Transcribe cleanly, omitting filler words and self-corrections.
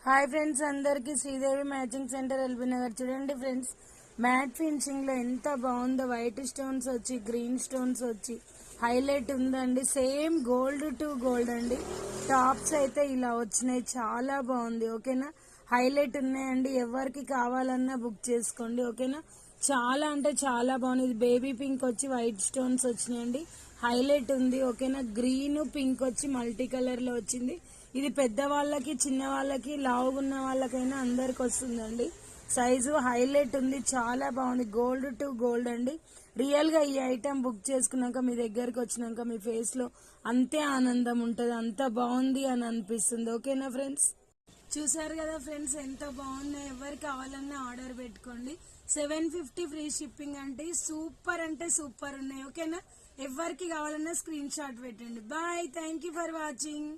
Hi friends, అందరికి Sridevi matching centre LB Nagar. చూడండి friends, matte finishing లో ఎంత బాగుందో. వైట్ స్టోన్స్ వచ్చి గ్రీన్ స్టోన్స్ వచ్చి హైలైట్ ఉందండి. సేమ్ గోల్డ్ టు గోల్డ్ అండి. టాప్స్ అయితే ఇలా వచ్చినాయి, చాలా బాగుంది. ఓకేనా, హైలైట్ ఉన్నాయండి. ఎవరికి కావాలన్నా బుక్ చేసుకోండి. ఓకేనా, చాలా అంటే చాలా బాగుంది. ఇది బేబీ పింక్ వచ్చి వైట్ స్టోన్స్ వచ్చినాయండి, హైలైట్ ఉంది. ఓకేనా, గ్రీన్ పింక్ వచ్చి మల్టీ కలర్ లో వచ్చింది. ఇది పెద్దవాళ్ళకి, చిన్న వాళ్ళకి, లావుగున్న వాళ్ళకైనా అందరికి వస్తుందండి. సైజు హైలైట్ ఉంది, చాలా బాగుంది. గోల్డ్ టు గోల్డ్ అండి. రియల్ గా ఈ ఐటమ్ బుక్ చేసుకున్నాక మీ దగ్గరకు వచ్చినాక మీ ఫేస్ లో అంతే ఆనందం ఉంటుంది. అంత బాగుంది అని అనిపిస్తుంది. ఓకేనా ఫ్రెండ్స్, చూసారు కదా ఫ్రెండ్స్, ఎంత బాగుందో. ఎవరికి కావాలన్నా ఆర్డర్ పెట్టుకోండి. 750 ఫ్రీ షిప్పింగ్ అంటే సూపర్ ఉన్నాయి. ఓకేనా, ఎవరికి కావాలన్నా స్క్రీన్ షాట్ పెట్టండి. Bye, thank you for watching.